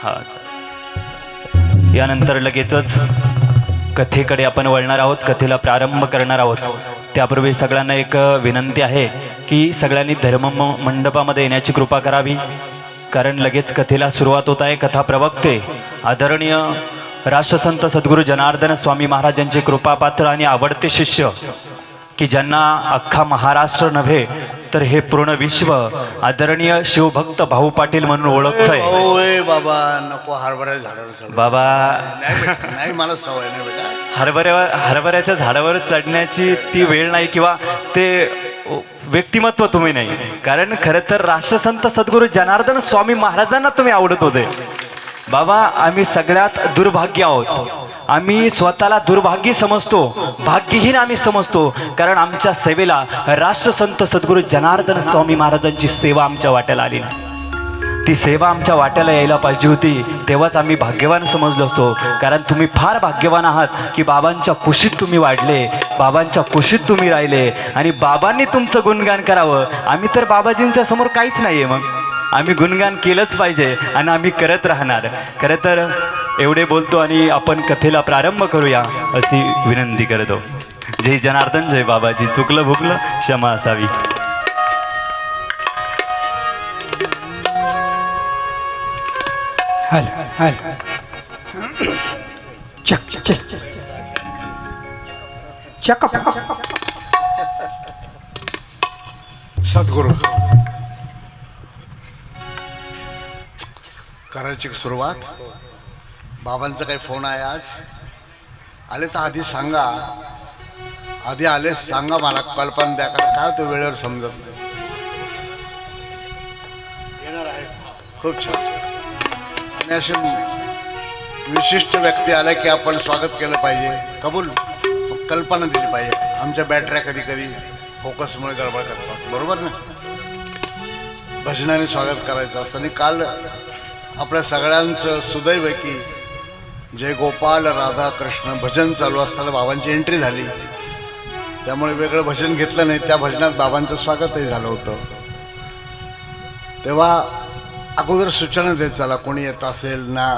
हा यानंतर लगेचच कथेकडे आपण वळणार आहोत, कथेला प्रारंभ करणार आहोत. त्यापूर्वी सगळ्यांना एक विनंती आहे की सगळ्यांनी धर्म मंडपामध्ये येण्याची कृपा करावी, कारण लगेच कथेला सुरुवात होत आहे. कथा प्रवक्ते आदरणीय राष्ट्रसंत सद्गुरू जनार्दन स्वामी महाराजांचे कृपापात्र आणि आवडते शिष्य, की ज्यांना अख्खा महाराष्ट्र नव्हे तर हे पूर्ण विश्व आदरणीय शिवभक्त भाऊ पाटील म्हणून ओळखतंय. बाबा नको हरभऱ्या झाडावर चढ बाबा नाही, मला सवय नाही बेटा. हरभऱ्याच्या झाडावर चढण्याची ती वेळ नाही किंवा ते व्यक्तिमत्व तुम्ही नाही, कारण खरं तर राष्ट्रसंत सद्गुरू जनार्दन स्वामी महाराजांना तुम्ही आवडत होते. बाबा आम्ही सगळ्यात दुर्भाग्य आहोत, आम्ही स्वतःला दुर्भाग्य समजतो, भाग्यहीन आम्ही समजतो, कारण आमच्या सेवेला राष्ट्रसंत सद्गुरू जनार्दन स्वामी महाराजांची सेवा आमच्या वाट्याला आली नाही. ती सेवा आमच्या वाट्याला यायला पाहिजे होती, तेव्हाच आम्ही भाग्यवान समजलो असतो. कारण तुम्ही फार भाग्यवान आहात की बाबांच्या कुशीत तुम्ही वाढले, बाबांच्या कुशीत तुम्ही राहिले आणि बाबांनी तुमचं गुणगान करावं. आम्ही तर बाबाजींच्या समोर काहीच नाही आहे, मग आम्ही गुणगान केलंच पाहिजे आणि आम्ही करत राहणार. खरं तर एवढे बोलतो आणि आपण कथेला प्रारंभ करूया अशी विनंती करतो. जय जनार्दन, जय बाबाजी. चुकलं भुकलं क्षमा असावी. हल हल चक चक चक सद्गुरू करायची सुरुवात. बाबांचा काही फोन आहे आज? आले तर आधी सांगा, आधी आले सांगा, मला कल्पना द्या, कारण काय तो वेळेवर समजत नाही. येणार आहे, खूप छान. आणि असे विशिष्ट व्यक्ती आल्या की आपण स्वागत केलं पाहिजे, कबूल. कल्पना दिली पाहिजे. आमच्या बॅटऱ्या कधी कधी फोकसमुळे गडबड करतात, बरोबर ना. भजनाने स्वागत करायचं असतं. आणि काल आपल्या सगळ्यांचं सुदैव आहे की जय गोपाल राधा कृष्ण भजन चालू असताना बाबांची एंट्री झाली, त्यामुळे वेगळं भजन घेतलं नाही. त्या भजनात बाबांचं स्वागतही झालं होतं. तेव्हा अगोदर सूचना देत चला, कोणी येत असेल ना,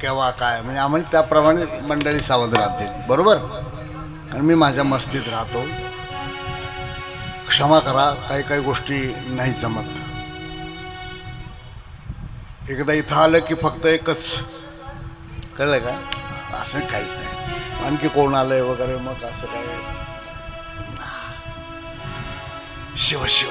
केव्हा काय, म्हणजे आम्हाला त्याप्रमाणे मंडळी सावध राहतील, बरोबर. आणि मी माझ्या मस्तीत राहतो, क्षमा करा, काही काही गोष्टी नाही जमत. एकदा इथं आलं की फक्त एकच, कळलं का, असं काहीच नाही. आणखी कोण आलंय वगैरे मग असं काय, शिव शिव.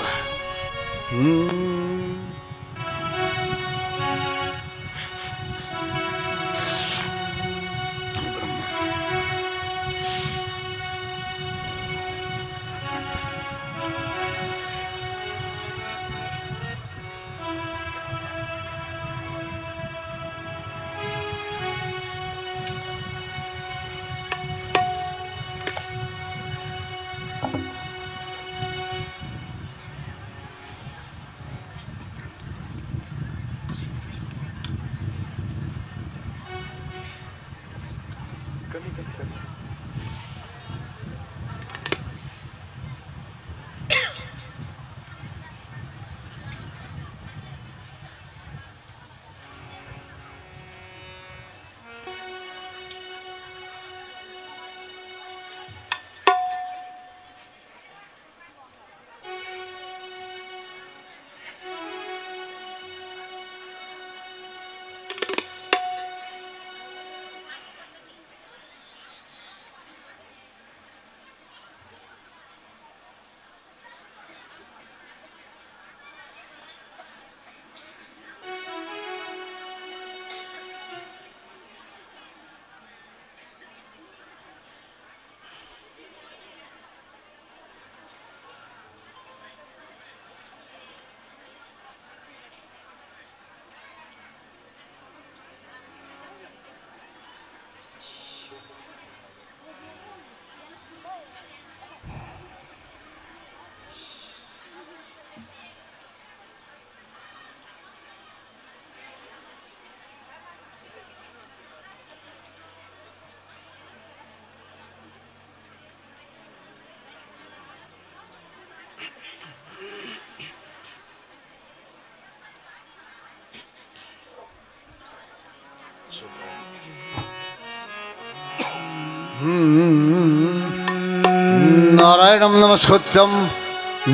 नारायणं नमस्कृत्यं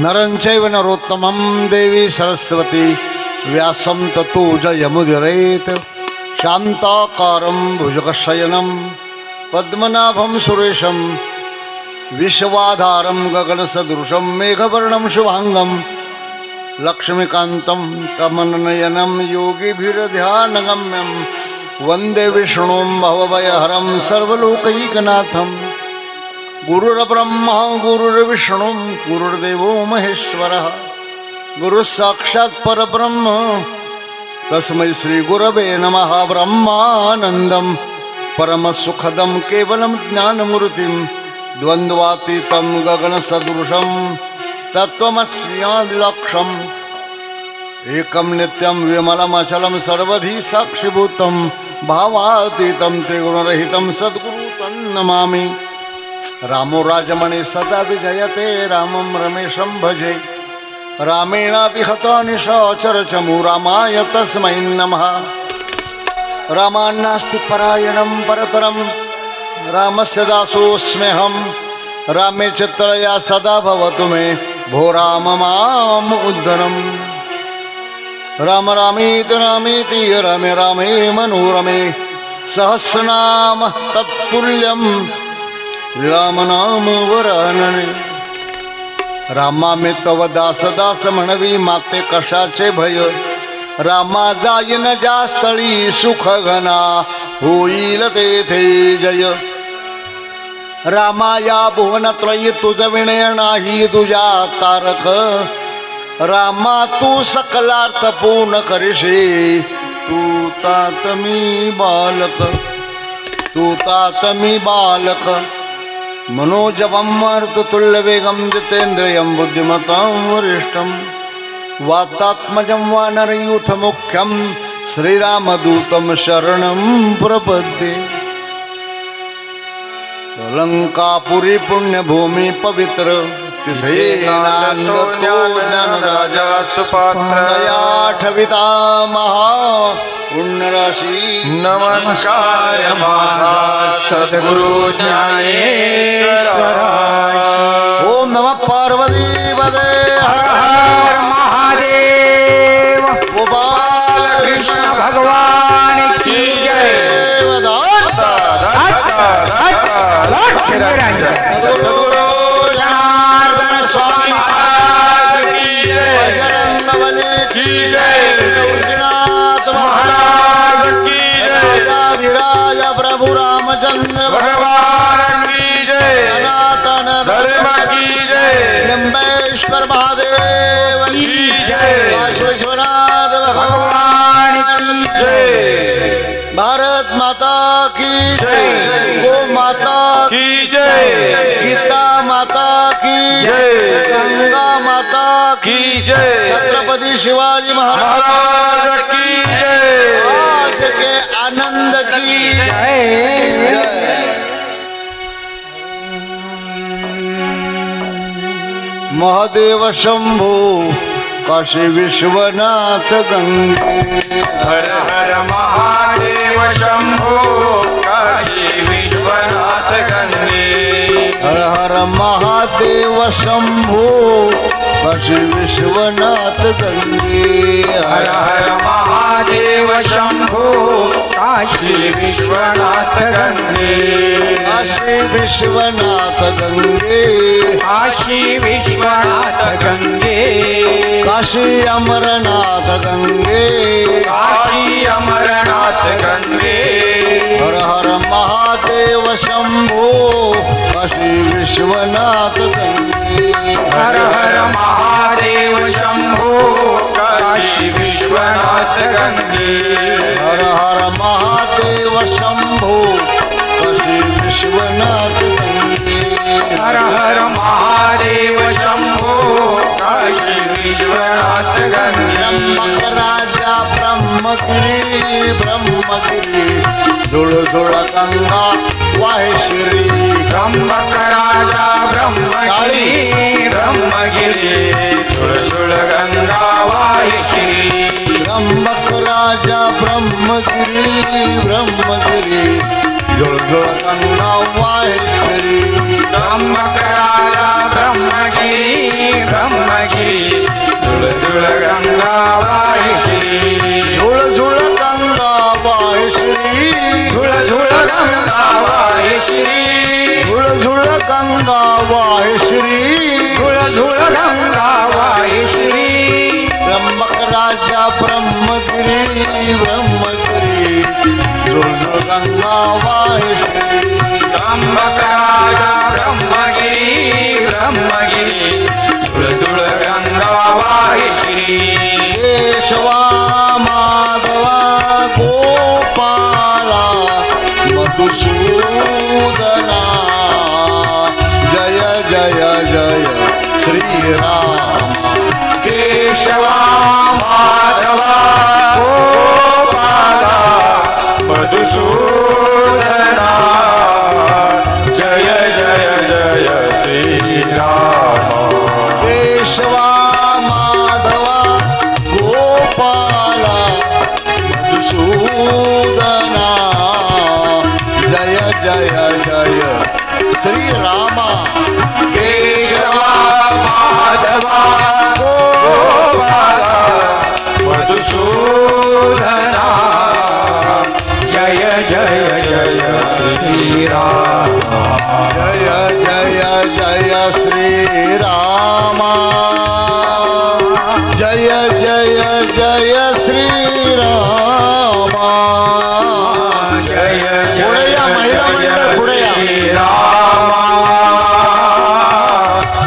नरं चैव नरोत्तमं देवी सरस्वती व्यासं ततो जयमुदीरयेत् शान्ताकारं भुजगशयनं पद्मनाभं सुरेशं विश्वाधारं गगनसदृशं मेघवर्णं शुभांगं लक्ष्मीकान्तं कमलनयनं योगिभिर्ध्यानगम्यं वन्दे विष्णुं भवभयहरं सर्वलोकैकनाथं गुरुर्ब्रह्मा गुरुर्विष्णु गुरुर्देवो महेश्वरः गुरुस्साक्षात् परब्रह्म तस्मै श्रीगुरवे नमः। ब्रह्मानन्दं परमसुखदं केवलं ज्ञानमूर्तिं द्वन्द्वातीतं गगनसदृशं तत्त्वमस्यादिलक्ष्यम् एकं नित्यं विमलमचलं सर्वधी साक्षिभूतं भावातीतं त्रिगुणरहितं सद्गुरु तन्नमामि। रामो राजमणि सदा विजयते रामं रमेशं भजे रामेणापि हता निशाचरचमु रामाय तस्मै नमः। रामान्नास्ति परायणं परतरं रामस्य दासोऽस्म्यहं रामे चित्तया सदा भवतु मे भो राम माम् उद्धरम्। राम रामेति रामेति रमे रामे मनोरमे सहस्रनाम तत्तुल्यं राम नाम वरानने। रामा मी तव दास दास म्हणवी माते कशाचे भय रामा जाईन ज्या स्थळी सुख घना होईल तेथे जय। रामा या भुवनत्रयी तुझ विनय नाही तुझ्या तारक रामा तू सकलार्थ पूर्ण करशे तू तात मी बालक तू तात मी बालक। मनोजवं मारुततुल्यवेगं जितेन्द्रियं बुद्धिमतां वरिष्ठं वातात्मजं वानरयूथमुख्यं श्रीरामदूतं शरणं प्रपद्ये। लंकापुरी पुण्यभूमि पवित्र तिथे नांदतो ज्ञानराजा सुपात्र दयाठविता महा पुण्यराशी नमस्कार माझा सद्गुरु ज्ञानेश्वराय। ओम नमः पार्वती पदे हर हर महादेव। गोपाल कृष्ण भगवान की जय। सद्गुरु जनार्दन स्वामी महाराज की जय। बजरंगबली की जय। गोपीनाथ महाराज की जय। राजाधिराज प्रभु रामचंद्र भगवान की जय। सनातन धर्म की जय। निम्बेश्वर महादेव की जय। काशी विश्वनाथ भगवान की जय। भारत माता की जय। गो माता की जय। गीता माता की जय। गंगा माता की जय। छत्रपति शिवाजी महाराज महाराज की जय। आज के आनंद की जय। महादेव शंभो काशी विश्वनाथ गंगे हर हर महादेव शंभो काशी विश्वनाथ गंगे। हर हर महादेव शंभो काशी विश्वनाथ गंगे। हर हर महादेव शंभो काशी विश्वनाथ गंगे। काशी विश्वनाथ गंगे काशी विश्वनाथ गंगे। काशी अमरनाथ गंगे काशी अमरनाथ गंगे। हर हर महादेव शंभो काशी विश्वनाथ गंगे। हर हर महादेव शंभो काशी विश्वनाथ गंगे। हर हर महादेव शंभो काशी विश्वनाथ गंगे। हर हर महादेव शंभो काशी विश्वनाथ गंगे। ब्रह्मक राजा ब्रह्मगिरी ब्रह्मगिरी झुळ झुळ गंगा वाहे श्री त्र्यंबक राजा ब्रह्मगिरी ब्रह्मगिरी झुळझुळ गंगा वाहे श्री त्र्यंबक राजा ब्रह्मगिरी ब्रह्मगिरी झुळ झुळ गंगा वाहे श्री त्र्यंबक राजा ब्रह्मगिरी ब्रह्मगिरी झुळझुळ गंगा वाहे श्री झुळ झुळ गंगा वाहे श्री झुळझुळ गंगा वाहे श्री झुळ गंगा वाहे श्री झुळझुळ गंगा वाहे श्री त्र्यंबक राजा ब्रह्मगिरी ब्रह्मगिरी झुळ झुळ गंगा वाहे श्री त्र्यंबक राजा ब्रह्मगिरी ब्रह्मगिरी झुळझुळ गंगा वाहे श्री केशवा माधवा गोपाला मधुसूदना जय जय जय श्रीराम केशवा माधवा गोपाला मधुसूदना जय जय जय श्रीराम केशवा माधवा गोपाला मधुसूदना जय जय जय श्रीरामा केशवा माधवा गोपाला मधुसूदना जय जय जय श्रीराम जय जय जय श्रीरामा जय जय जय श्रीरामा जय पुढे या, महिला मंडळ पुढे या.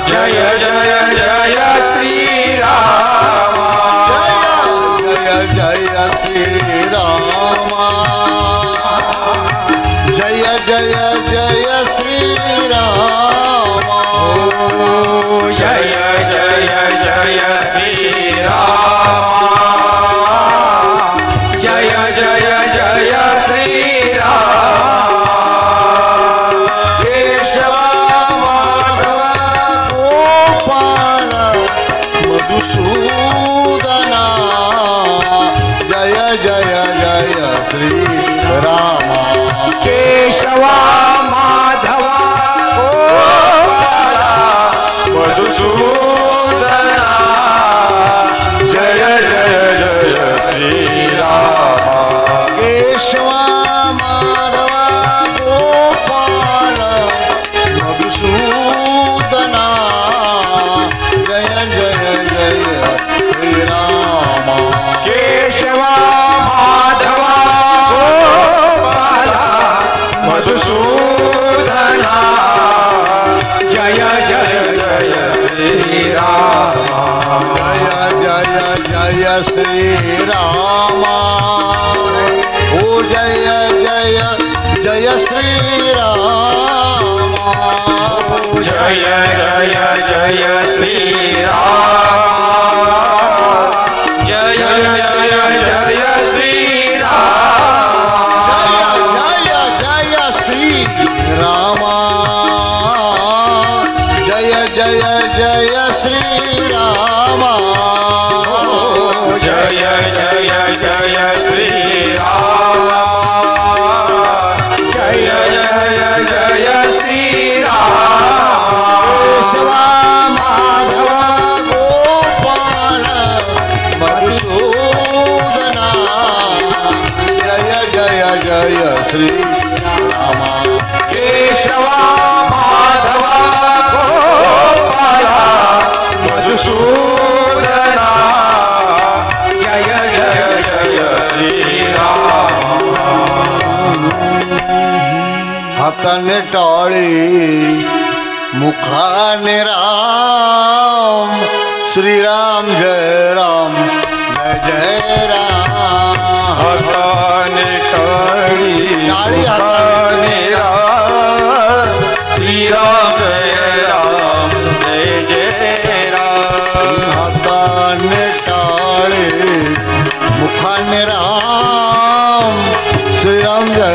जय जय जय श्रीराम जय जय श्रीरामा जय जय जय श्रीरामा जय जय जय श्रीराम जय जय जय श्रीराम केशवा माधवा गोपाल मधुसूदना जय जय जय श्रीरामा केशवा माधवा गोपाला मधुसूदना जय जय जय श्रीराम केशवा माधवा गोपाल मधुसूदना जय जय जय श्रीरामा केशवा माधवा गोपाला मधुसूदना जय जय जय श्रीराम जय जय जय श्रीरामा ओ जय जय जय श्रीरामा जय जय जय श्रीराम जय जय जय श्रीराम जय जय श्रीरामा जय जय जय श्रीरामा जय जय जय श्रीराम जय जय जय श्रीराम केशवा माधवा गोपाल मधुसूदना जय जय जय श्रीरामा केशवा माधवा गोपाला मधुसूदना जय जय जय श्रीराम हाताने टाळी मुखाने राम श्रीराम जय राम जय जय राम हाताने टाळी टाळी हाताने राम श्रीराम जय राम जय जय राम हाताने टाळे मुखाने राम श्रीराम जय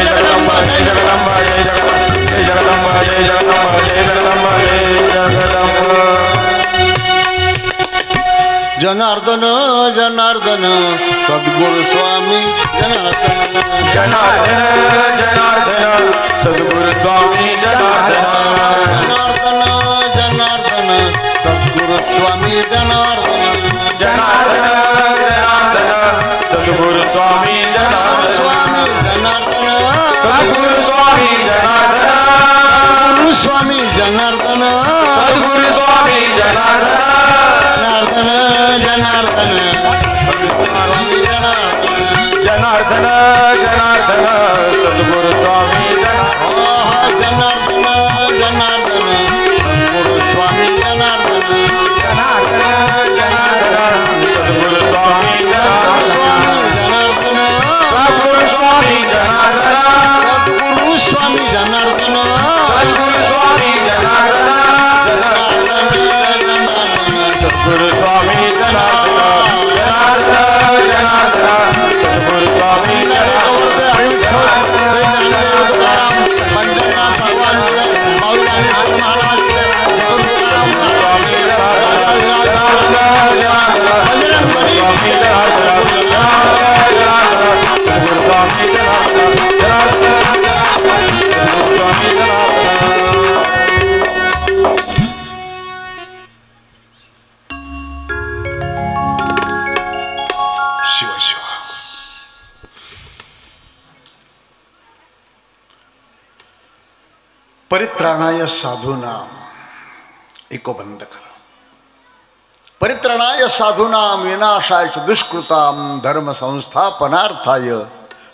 जय जगदंबा जय जगदंबा जय जगदंबा जय जगदंबा जय जगदंबा जय जगदंबा जनार्दन जनार्दन सद्गुरु स्वामी जनार्दन जनार्दन जनार्दन सद्गुरु स्वामी जनार्दन जनार्दन जनार्दन सद्गुरु स्वामी जनार्दन जनार्दन जनार्दन सद्गुरु स्वामी जनार्दन स्वामी जनार्दन सद्गुरु स्वामी जनार्दन गुरु स्वामी जनार्दन सद्गुरु स्वामी जनार्दन जनार्दन जनार्दन स्वामी जनार्दन जनार्दन जनार्दन सद्गुरु स्वामी जनार्दन जनार्दन जनार्दन सद्गुरु स्वामी जनार्दन जनार्दन जनार्दन सद्गुरु स्वामी जनार्दन सद्गुरु स्वामी जनार्दन सद्गुरु स्वामी जनार्दन सद्गुरु स्वामी जनार्दन सद्गुरु स्वामी जनार्दन जनार्दन जनार्दन सद्गुरु स्वामी शिव शिव परित्राणाय साधूनां इको बंद करा. परित्रणाय साधूनां विनाशाय च दुष्कृतां धर्म संस्थापनार्थाय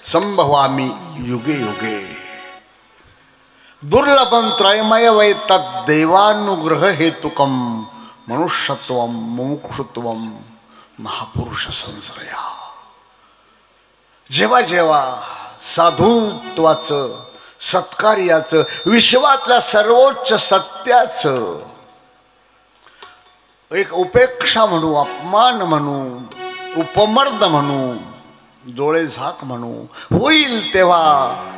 संभवामि युगे युगे. दुर्लभं त्रयमय वै तद्देवानुग्रह हेतुकं मनुष्यत्वं मुमुक्षुत्वं महापुरुष संश्रया. जेव्हा जेव्हा साधुत्वाचं सत्कार्याचं विश्वातल्या सर्वोच्च सत्याचं एक उपेक्षा म्हणू, अपमान म्हणू, उपमर्द म्हणू, डोळे झाक म्हणू होईल, तेव्हा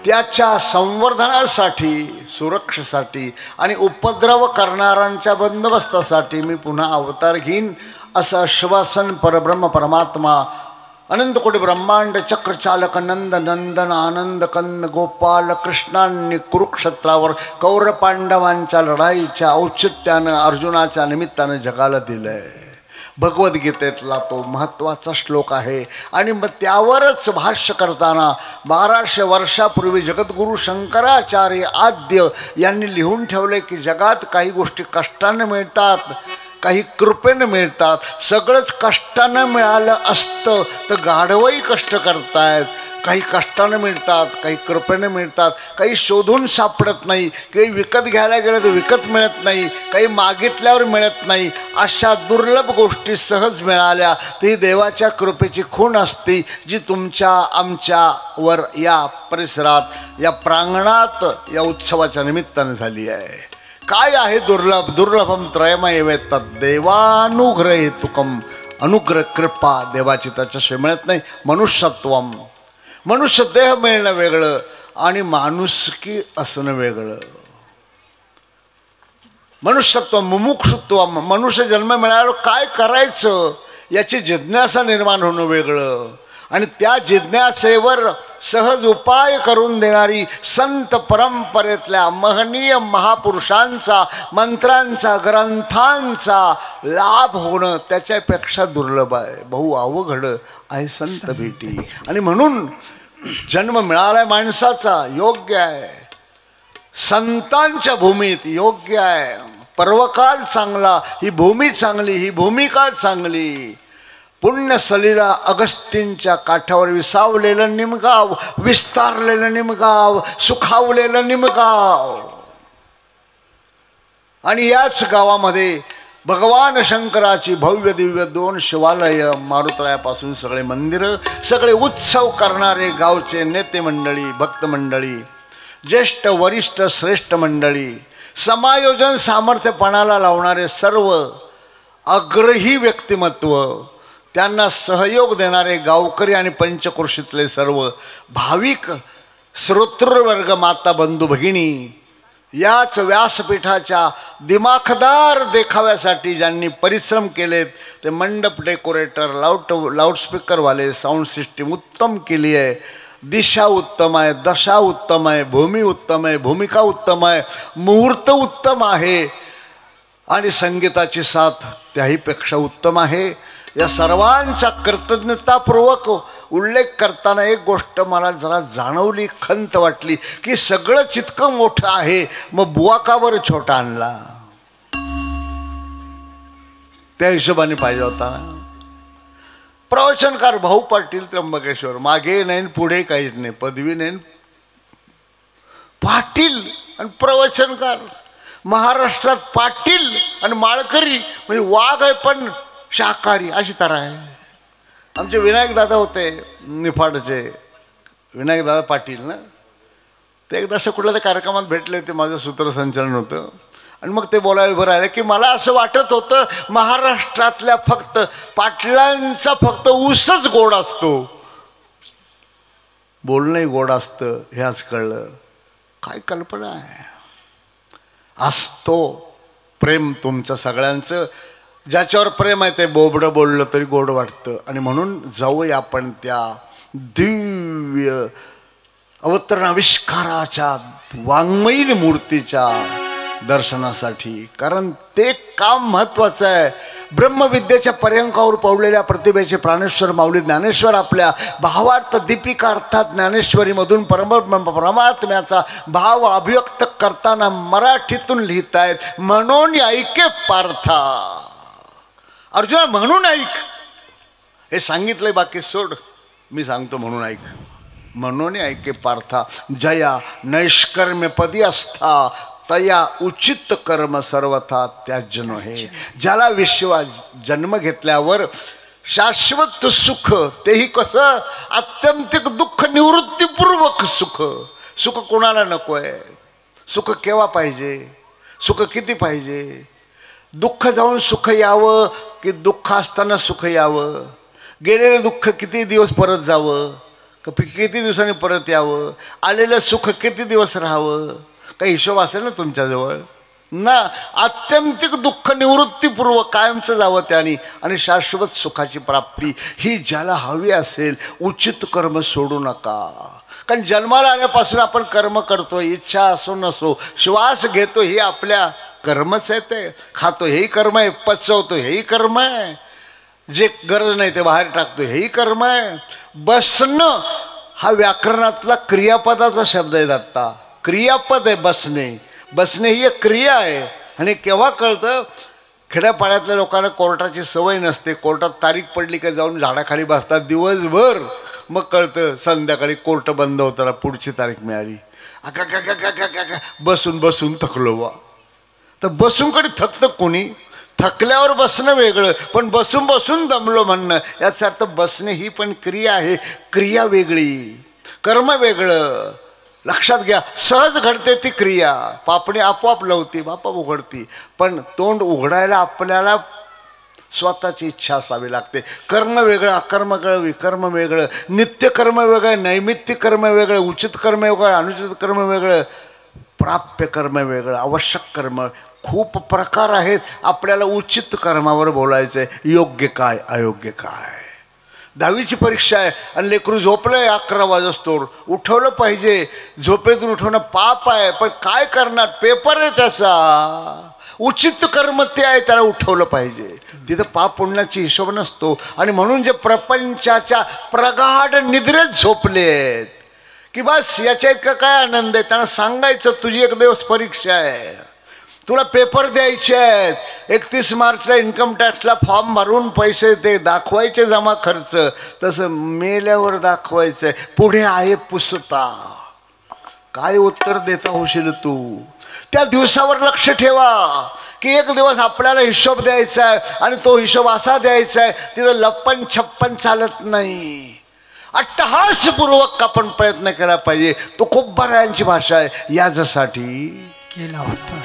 त्याच्या संवर्धनासाठी, सुरक्षेसाठी आणि उपद्रव करणाऱ्यांच्या बंदोबस्तासाठी मी पुन्हा अवतार घेईन असं आश्वासन परब्रह्म परमात्मा अनंत कोटी ब्रह्मांड चक्रचालक नंद नंदन आनंद कंद गोपाल कृष्णांनी कुरुक्षेत्रावर कौरव पांडवांच्या लढाईच्या औचित्यानं अर्जुनाच्या निमित्तानं जगाला दिलंय. भगवद्गीतेतला तो महत्त्वाचा श्लोक आहे. आणि मग त्यावरच भाष्य करताना 1200 वर्षापूर्वी जगद्गुरू शंकराचार्य आद्य यांनी लिहून ठेवले की जगात काही गोष्टी कष्टाने मिळतात, काही कृपेने मिळतात. सगळंच कष्टानं मिळालं असतं तर गाढवही कष्ट करतायत. काही कष्टानं मिळतात, काही कृपेने मिळतात, काही शोधून सापडत नाही, काही विकत घ्यायला गेलं तर विकत मिळत नाही, काही मागितल्यावर मिळत नाही. अशा दुर्लभ गोष्टी सहज मिळाल्या ती देवाच्या कृपेची खूण असते, जी तुमच्या आमच्यावर या परिसरात, या प्रांगणात, या उत्सवाच्या निमित्तानं झाली आहे. काय आहे दुर्लभ? दुर्लभम त्रयमय तद्देवानुग्रह हेतुकम. अनुग्रह कृपा देवाची त्याच्याशिवाय मिळत नाही. मनुष्यत्वम, मनुष्य देह मिळणं वेगळं आणि माणुसकी असणं वेगळं. मनुष्यत्व मुमुक्षुत्व, मनुष्य जन्म मिळाल्यावर काय करायचं याची जिज्ञासा निर्माण होणं वेगळं. आणि त्या जिज्ञासेवर सहज उपाय करून देणारी संत परंपरेतल्या महनीय महापुरुषांचा, मंत्रांचा, ग्रंथांचा लाभ होणं त्याच्यापेक्षा दुर्लभ आहे. बहु अवघड आहे संत भेटी. आणि म्हणून जन्म मिळालाय माणसाचा योग्य आहे, संतांच्या भूमीत योग्य आहे. पर्वकाल चांगला, ही भूमी चांगली, ही भूमिका चांगली. पुण्य सलीला अगस्तींच्या काठावर विसावलेलं निमगाव, विस्तारलेलं निमगाव, सुखावलेलं निमगाव. आणि याच गावामध्ये भगवान शंकराची भव्य दिव्य 2 शिवालय, मारुतरायापासून सगळे मंदिरं, सगळे उत्सव करणारे गावचे नेते मंडळी, भक्त मंडळी, ज्येष्ठ वरिष्ठ श्रेष्ठ मंडळी, समायोजन सामर्थ्यपणाला लावणारे सर्व अग्रही व्यक्तिमत्व, त्यांना सहयोग देणारे गावकरी आणि पंचक्रोशीतले सर्व भाविक श्रोतृवर्ग, माता बंधू भगिनी, याच व्यासपीठाच्या दिमाखदार देखाव्यासाठी ज्यांनी परिश्रम केलेत ते मंडप डेकोरेटर, लाऊडस्पीकरवाले, साऊंड सिस्टीम उत्तम केली आहे. दिशा उत्तम आहे, दशा उत्तम आहे, भूमी उत्तम आहे, भूमिका उत्तम आहे, मुहूर्त उत्तम आहे आणि संगीताची साथ त्याहीपेक्षा उत्तम आहे. या सर्वांचा कृतज्ञतापूर्वक उल्लेख करताना एक गोष्ट मला जरा जाणवली, खंत वाटली की सगळंच इतकं मोठं आहे, मग बुवा का बरं छोटा आणला? त्या हिशोबाने पाहिजे होता ना. प्रवचनकार भाऊ पाटील त्र्यंबकेश्वर, मागे नाही पुढे काहीच नाही, पदवी नाही, पाटील आणि प्रवचनकार. महाराष्ट्रात पाटील आणि माळकरी म्हणजे वाघ आहे पण शाकाहारी अशी तरा आहे. आमचे विनायक दादा होते निफाडचे, विनायक दादा पाटील ना, ते एकदा असं कुठल्या त्या कार्यक्रमात भेटले होते, माझं सूत्रसंचालन होतं. आणि मग ते बोलायला बरं आलं की मला असं वाटत होतं महाराष्ट्रातल्या फक्त पाटलांचा फक्त ऊसच गोड असतो, बोलणंही गोड असतं हे आज कळलं. काय कल्पना आहे. असतो प्रेम तुमचं सगळ्यांचं, ज्याच्यावर प्रेम आहे ते बोबडं बोललं तरी गोड वाटतं. आणि म्हणून जाऊया आपण त्या दिव्य अवतरणाविष्काराच्या वाङ्मयीन मूर्तीच्या दर्शनासाठी, कारण ते काम महत्त्वाचं आहे. ब्रह्मविद्येच्या पर्यंकावर पडलेल्या प्रतिभेचे प्राणेश्वर माऊली ज्ञानेश्वर आपल्या भावार्थ दीपिका अर्थात ज्ञानेश्वरीमधून परमात्म्याचा भाव अभिव्यक्त करताना मराठीतून लिहित आहेत. म्हणून ऐके पार्था, अर्जुना म्हणून ऐक, हे सांगितलंय, बाकी सोड, मी सांगतो म्हणून ऐक. म्हणून ऐके पार्था, जया नैष्कर्म्य पदी असता तया उचित कर्म सर्वथा त्याज्य नव्हे. ज्याला विश्वात जन्म घेतल्यावर शाश्वत सुख, तेही कसं, आत्यंतिक दुःख निवृत्तीपूर्वक सुख. सुख कोणाला नको आहे? सुख केव्हा पाहिजे? सुख किती पाहिजे? दुःख जाऊन सुख यावं की दुःख असताना सुख यावं? गेलेलं दुःख किती दिवस परत जावं, किती दिवसांनी परत यावं? आलेलं सुख किती दिवस राहावं? काही हिशोब असेल ना तुमच्याजवळ ना? आत्यंतिक दुःख निवृत्तीपूर्वक कायमचं जावं त्याने, आणि शाश्वत सुखाची प्राप्ती ही ज्याला हवी असेल, उचित कर्म सोडू नका. कारण जन्माला आल्यापासून आपण कर्म करतो, इच्छा असो नसो, श्वास घेतो हे आपल्या कर्मच आहे, ते खातो हेही कर्म आहे, पचवतो हेही कर्म आहे, जे गरज नाही ते बाहेर टाकतो हेही कर्म आहे. बसणं हा व्याकरणातला क्रियापदाचा शब्द आहे. दत्ता क्रियापद आहे बसणे. बसणे ही एक क्रिया आहे. आणि केव्हा कळतं? खेड्यापाड्यातल्या लोकांना कोर्टाची सवय नसते. कोर्टात तारीख पडली की जाऊन झाडाखाली बसतात दिवसभर, मग कळतं संध्याकाळी कोर्ट बंद होताना पुढची तारीख मिळाली. का बसून बसून थकलो बा. तर बसून कधी थकतं कोणी? थकल्यावर बसणं वेगळं, पण बसून बसून दमलो म्हणणं, याचा अर्थ बसणे ही पण क्रिया आहे. क्रिया वेगळी, कर्म वेगळं. लक्षात घ्या, सहज घडते ती क्रिया, पापणी आपोआप लवती, आपोआप उघडती, पण तोंड उघडायला आपल्याला स्वतःची इच्छा असावी लागते. कर्म वेगळं, अकर्म वेगळं, विकर्म वेगळं, नित्यकर्म वेगळं, नैमित्तिक कर्म वेगळं, उचित कर्म वेगळं, अनुचित कर्म वेगळं, प्राप्य कर्म वेगळं, आवश्यक कर्म. खूप प्रकार आहेत. आपल्याला उचित कर्मावर बोलायचं आहे. योग्य काय, अयोग्य काय. 10वीची परीक्षा आहे आणि लेकरू झोपलंय 11 वाजस्तोवर, उठवलं पाहिजे. झोपेतून उठवणं पाप आहे, पण काय करणार, पेपर आहे त्याचा. उचित कर्म ते आहे, त्याला उठवलं पाहिजे. तिथं पाप पुण्याची हिशोब नसतो. आणि म्हणून जे प्रपंचाच्या प्रगाढ निद्रेत झोपलेत की बस याच्या इतका काय आनंद आहे, त्यांना सांगायचं तुझी एक दिवस परीक्षा आहे, तुला पेपर द्यायचे आहेत. 31 मार्चला इन्कम टॅक्सला फॉर्म भरून पैसे ते दाखवायचे जमा खर्च, तसं मेल्यावर दाखवायचं आहे. पुढे आहे पुसता. काय उत्तर देता होशील तू? त्या दिवसावर लक्ष ठेवा की एक दिवस आपल्याला हिशोब द्यायचा आहे, आणि तो हिशोब असा द्यायचा आहे तिथं लप्पन छप्पन चालत नाही. अट्टहासपूर्वक आपण प्रयत्न केला पाहिजे. तो खूप बऱ्यांची भाषा आहे. याच्यासाठी केला होता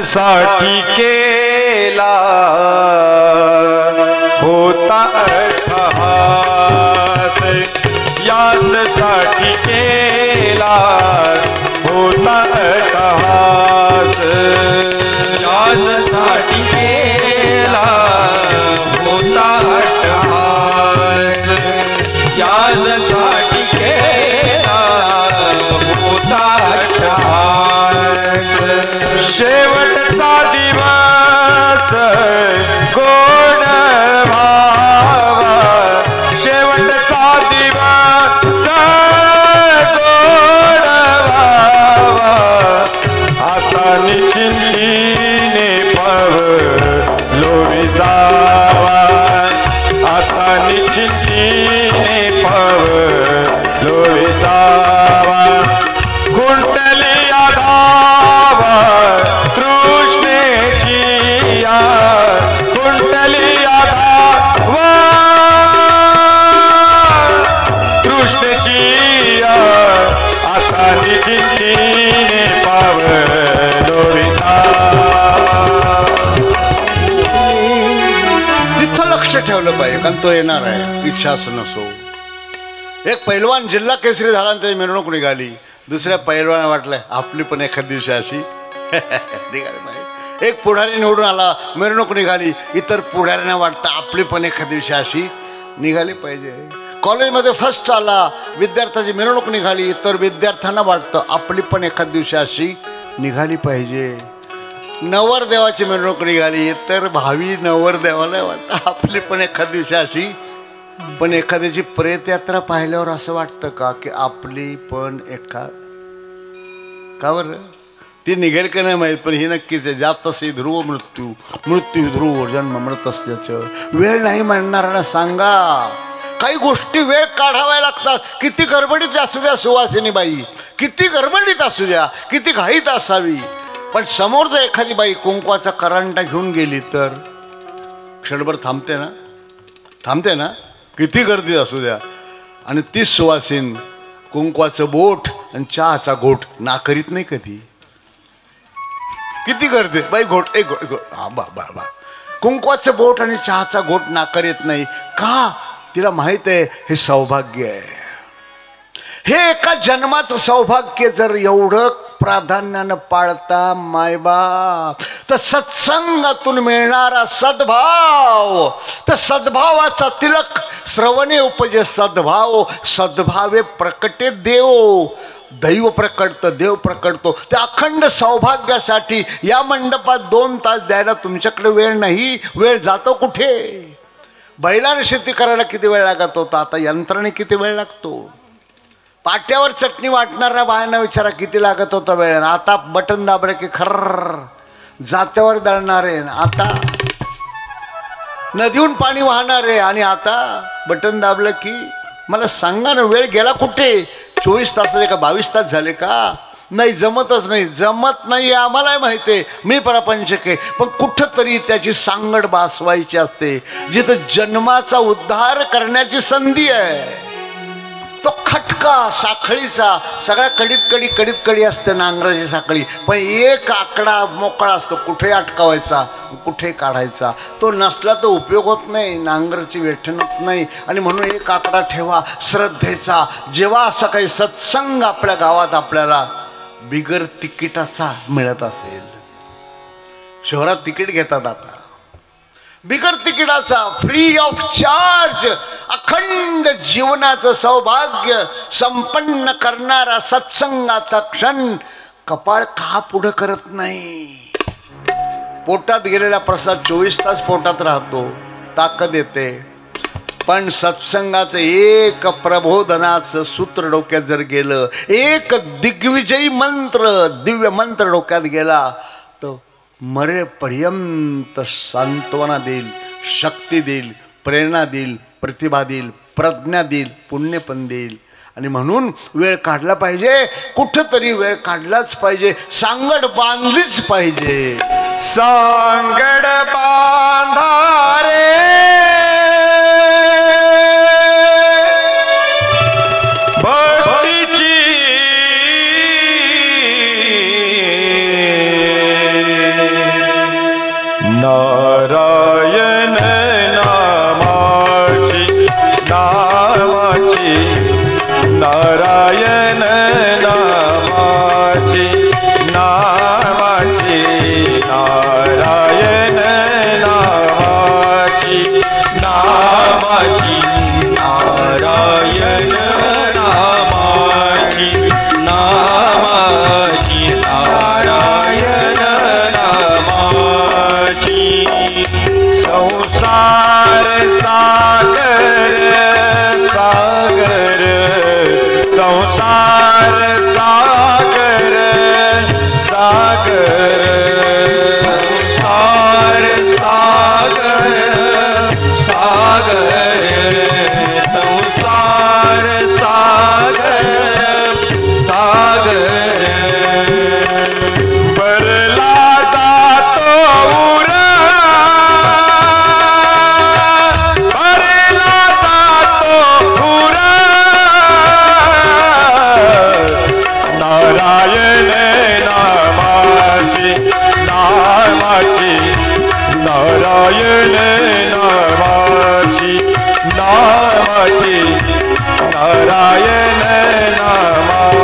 साठी केला होता अट्टहास, याचसाठी केला होता अट्टहास, याचसाठी केला होता अट्टहास, याचसाठी केला होता अट्टहास. शेवटचा दिवस गोड व्हावा, शेवटचा दिवस गोड व्हावा, आता निश्चिंतीने पवलो विसावा, आता निश्चिंतीने पवलो विसावा. कुंडली आधावा तृष्णेची या, कुंडली आधावा तृष्णेची या, आता निश्चिंतीने पावलो विसावा. तिथं लक्ष ठेवलं पाहिजे, कारण तो येणार आहे, इच्छा असो नसो. एक पैलवान जिल्हा केसरी झाला आणि त्याची मिरवणूक निघाली. दुसऱ्या पैलवाना वाटलं आपली पण एखाद दिवशी अशी निघाली पाहिजे. एक पुढारी निवडून आला, मिरवणूक निघाली. इतर पुढाऱ्यांना वाटतं आपली पण एखाद दिवशी अशी निघाली पाहिजे. कॉलेजमध्ये फर्स्ट आला, विद्यार्थ्याची मिरवणूक निघाली, तर विद्यार्थ्यांना वाटतं आपली पण एखाद दिवशी अशी निघाली पाहिजे. नवरदेवाची मिरवणूक निघाली तर भावी नवरदेवाला वाटतं आपली पण एखाद दिवशी अशी. पण एखाद्याची प्रेतयात्रा पाहिल्यावर असं वाटतं का की आपली पण का बरं? ती निघेल का नाही माहीत, पण ही नक्कीच आहे. जात असे ध्रुव मृत्यू, मृत्यू ध्रुव जन्म मृत असल्याचं. वेळ नाही म्हणणाऱ्यांना सांगा, काही गोष्टी वेळ काढाव्या लागतात. किती गडबडीत असू द्या सुवासिनी बाई, किती गडबडीत असू द्या, किती घाईत असावी, पण समोर जर एखादी बाई कुंकवाचा करंटा घेऊन गेली तर क्षणभर थांबते ना, किती गर्दी असू द्या. आणि तीच सुवासीन कुंकवाचं बोट आणि चहाचा घोट नाकरीत नाही कधी. किती गर्दी बाई, घोट एक घोट, हा बा बा बा. कुंकवाचं बोट आणि चहाचा घोट नाकारीत नाही का? तिला माहित आहे हे सौभाग्य आहे, हे एका जन्माचं सौभाग्य. जर एवढं प्राधान्यानं पाळता मायबाप, तर सत्संगातून मिळणारा सद्भाव, तर सद्भावाचा तिलक श्रवणे उपजे सद्भाव, सद्भावे प्रकटे देव. दैव प्रकटतं, देव प्रकटतो. त्या अखंड सौभाग्यासाठी या मंडपात 2 तास द्यायला तुमच्याकडे वेळ नाही. वेळ जातो कुठे? बैलाने शेती करायला किती वेळ लागत होता, आता यंत्राने किती वेळ लागतो. पाट्यावर चटणी वाटणाऱ्या बायांना विचारा किती लागत होता वेळ. आता बटन दाबले की खर्र जात्यावर दळणारे, आता नदीहून पाणी वाहणारे, आणि आता बटन दाबलं की मला सांगा ना वेळ गेला कुठे? 24 तासाचे का 22 तास झाले का? नाही, जमतच नाही. जमत नाही आम्हालाही माहिती आहे, मी प्रपंचक आहे. पण कुठंतरी त्याची सांगड बसवायची असते. जिथं जन्माचा उद्धार करण्याची संधी आहे, तो खटका साखळीचा सगळ्या कडीत कडी असते नांगराची साखळी, पण एक आकडा मोकळा असतो. कुठे अटकावायचा, कुठे काढायचा, तो नसला तर उपयोग होत नाही, नांगरची वेठण होत नाही. आणि म्हणून एक आकडा ठेवा श्रद्धेचा. जेव्हा असा काही सत्संग आपल्या गावात आपल्याला बिगर तिकिटाचा मिळत असेल, शहरात तिकीट घेतात आता, बिगर तिकिटाचा, फ्री ऑफ चार्ज, अखंड जीवनाचं सौभाग्य संपन्न करणारा सत्संगाचा क्षण कपाळ का पुढं करत नाही? पोटात गेलेला प्रसाद 24 तास पोटात राहतो, ताकद येते. पण सत्संगाचं एक प्रबोधनाचं सूत्र डोक्यात जर गेलं, एक दिग्विजयी मंत्र, दिव्य मंत्र डोक्यात गेला, तर मरेपर्यंत सांत्वना देईल, शक्ती देईल, प्रेरणा देईल, प्रतिभा देईल, प्रज्ञा देईल, पुण्य पण देईल. आणि म्हणून वेळ काढला पाहिजे, कुठंतरी वेळ काढलाच पाहिजे, सांगड बांधलीच पाहिजे. सांगड बांधा रे भक्तीची, नारायण नामाची, नारायण नामाची, नारायण नामाची, नारायण नामाची, नारायण नामाची. संसार सागर सागर, संसार सागर सागर, संसार सागर सागर, संसार सागर सागर. भरला जातो उरा, भरला जातो उरा, नारायण नामाची, नामाची, नारायण नामाची, नामाची, नारायण नामाची.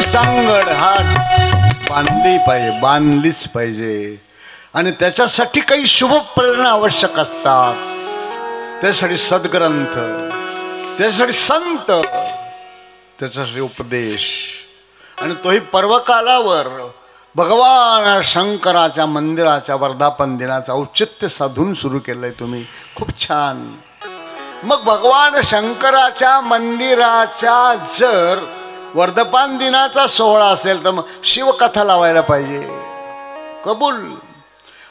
सांगड हात बांधली पाहिजे, बांधलीच पाहिजे. आणि त्याच्यासाठी काही शुभ प्रेरणा आवश्यक असतात. त्यासाठी सद्ग्रंथ, त्यासाठी संत, त्याच्यासाठी उपदेश. आणि तोही पर्वकालावर भगवान शंकराच्या मंदिराच्या वर्धापन दिनाचं औचित्य साधून सुरू केलंय तुम्ही. खूप छान. मग भगवान शंकराच्या मंदिराच्या जर वर्धापन दिनाचा सोहळा असेल तर मग शिवकथा लावायला पाहिजे. कबूल.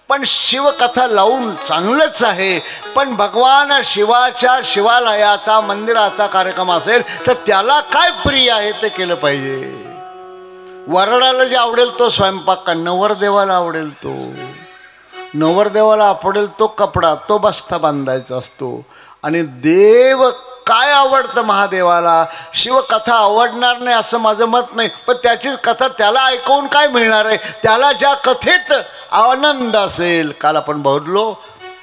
पण शिवकथा लावून चांगलंच आहे, पण भगवान शिवाच्या शिवालयाचा मंदिराचा कार्यक्रम असेल तर त्याला काय प्रिय आहे ते केलं पाहिजे. वरडाला जे आवडेल तो स्वयंपाक का, नवरदेवाला आवडेल तो, नवरदेवाला आवडेल तो कपडा, तो बस्ता बांधायचा असतो. आणि देव काय आवडतं महादेवाला, शिवकथा आवडणार नाही असं माझं मत नाही, पण त्याचीच कथा त्याला ऐकवून काय मिळणार आहे. त्याला ज्या कथेत आनंद असेल. काल आपण बोललो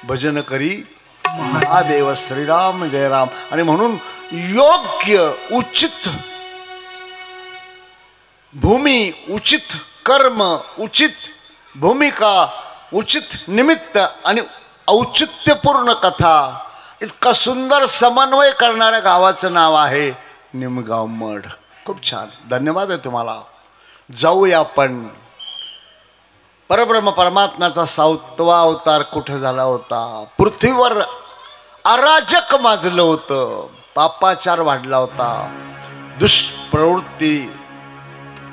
भजन करी महादेव श्रीराम जय राम. आणि म्हणून योग्य उचित भूमी, उचित कर्म, उचित भूमिका, उचित निमित्त आणि औचित्यपूर्ण कथा, इतका सुंदर समन्वय करणाऱ्या गावाचं नाव आहे निमगाव मठ. खूप छान. धन्यवाद आहे तुम्हाला. जाऊया आपण. परब्रह्म परमात्म्याचा 7वा अवतार कुठे झाला होता. पृथ्वीवर अराजक माजलं होतं, पापाचार वाढला होता, दुष्प्रवृत्ती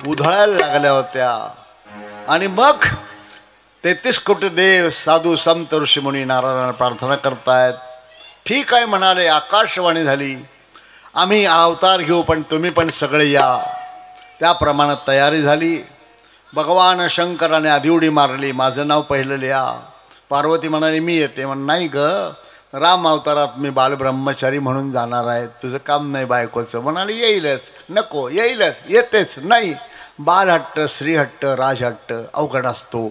उधळायला लागल्या होत्या. आणि मग 33 कोटी देव, साधू, संत, ऋषीमुनी नारायणाला प्रार्थना करतायत. ठीक आहे म्हणाले. आकाशवाणी झाली, आम्ही अवतार घेऊ, पण तुम्ही पण सगळे या. त्याप्रमाणे तयारी झाली. भगवान शंकराने आधी उडी मारली, माझं नाव पहिलं लिहा. पार्वती म्हणाली मी येते. म्हण नाही ग, राम अवतारात मी बालब्रह्मचारी म्हणून जाणार आहे, तुझं काम नाही बायकोचं. म्हणाली येईलच. नको, येईलच. येतेच नाही. बालहट्ट, श्रीहट्ट, राजहट्ट अवघड असतो,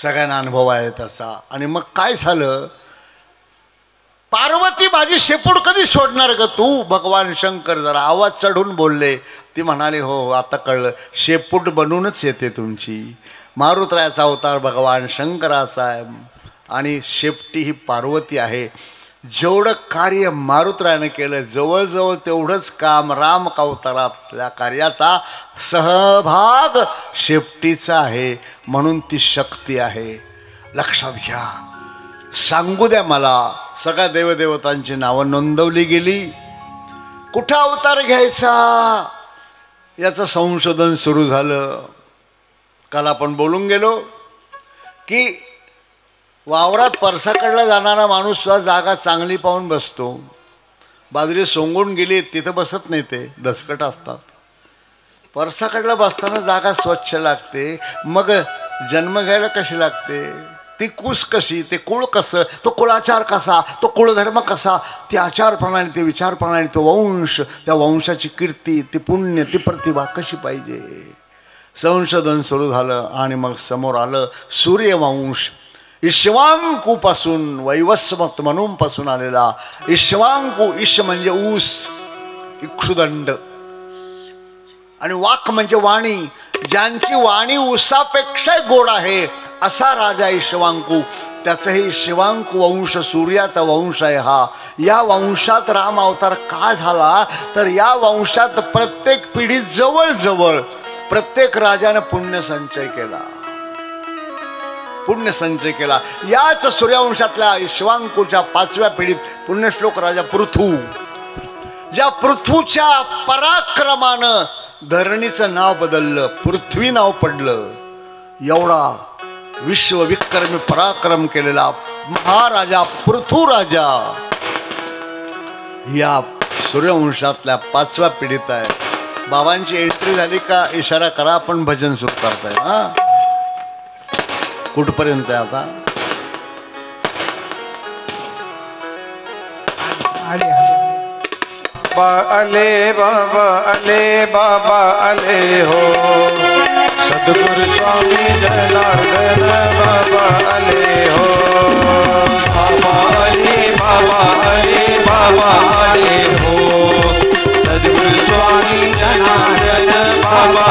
सगळ्यांना अनुभव आहे त्याचा. आणि मग काय झालं, पार्वती माझी शेपूट कधी सोडणार ग तू. भगवान शंकर जरा आवाज चढून बोलले. ती म्हणाली हो आता कळलं, शेपूट बनूनच येते तुमची. मारुत्रायाचा अवतार भगवान शंकराचा आहे आणि शेपटी ही पार्वती आहे. जेवढं कार्य मारुत्रायानं केलं जवळजवळ तेवढंच काम राम अवतारातल्या कार्याचा सहभाग शेपटीचा आहे. म्हणून ती शक्ती आहे. लक्षात घ्या. सांगू द्या मला, सगळ्या देवदेवतांची नावं नोंदवली गेली. कुठं अवतार घ्यायचा याचं संशोधन सुरू झालं. काल आपण बोलून गेलो की वावरात परसाकडला जाणारा माणूस सुद्धा जागा चांगली पाहून बसतो. बाजरी सोंगून गेली तिथं बसत नाही, ते दसकट असतात. परसाकडला बसताना जागा स्वच्छ लागते, मग जन्म घ्यायला कशी लागते, ती कुस कशी, ते कुळ कसं, तो कुळाचार कसा, तो कुळधर्म कसा, ती आचार प्रणाली, ती विचार प्रणाली, तो वंश, त्या वंशाची कीर्ती, ती पुण्य, ती प्रतिभा कशी पाहिजे. संशोधन सुरू झालं आणि मग समोर आलं सूर्यवंश. ईश्वांकूपासून, वैवस्वत म्हणूनपासून आलेला ईश्वांकू. ईश म्हणजे ऊस, इक्षुदंड, आणि वाक म्हणजे वाणी. ज्यांची वाणी ऊसापेक्षा गोड आहे असा राजा ईश्वांकू. त्याचंही शिवांकू वंश, सूर्याचा वंश आहे हा. या वंशात राम अवतार का झाला तर या वंशात प्रत्येक पिढीत जवळजवळ प्रत्येक राजाने पुण्यसंचय केला, पुण्यसंचय केला. याच सूर्यवंशातल्या ईश्वांकूच्या 5व्या पिढीत पुण्यश्लोक राजा पृथू, ज्या पृथूच्या पराक्रमानं धरणीचं नाव बदललं, पृथ्वी नाव पडलं. एवढा विश्वविक्रमी पराक्रम केलेला महाराजा पृथू राजा या सूर्यवंशातल्या 5व्या पिढीत आहे. बाबांची एंट्री झाली का इशारा करा, आपण भजन सुरू करताय. हा, कुठपर्यंत आहे आता? अले बाबा, अले बाबा, अले हो सद्गुरु स्वामी जनार्दन बाबा, अले हो बाबा, अले बाबा, अले बाबा, अले हो सद्गुरु स्वामी जनार्दन बाबा,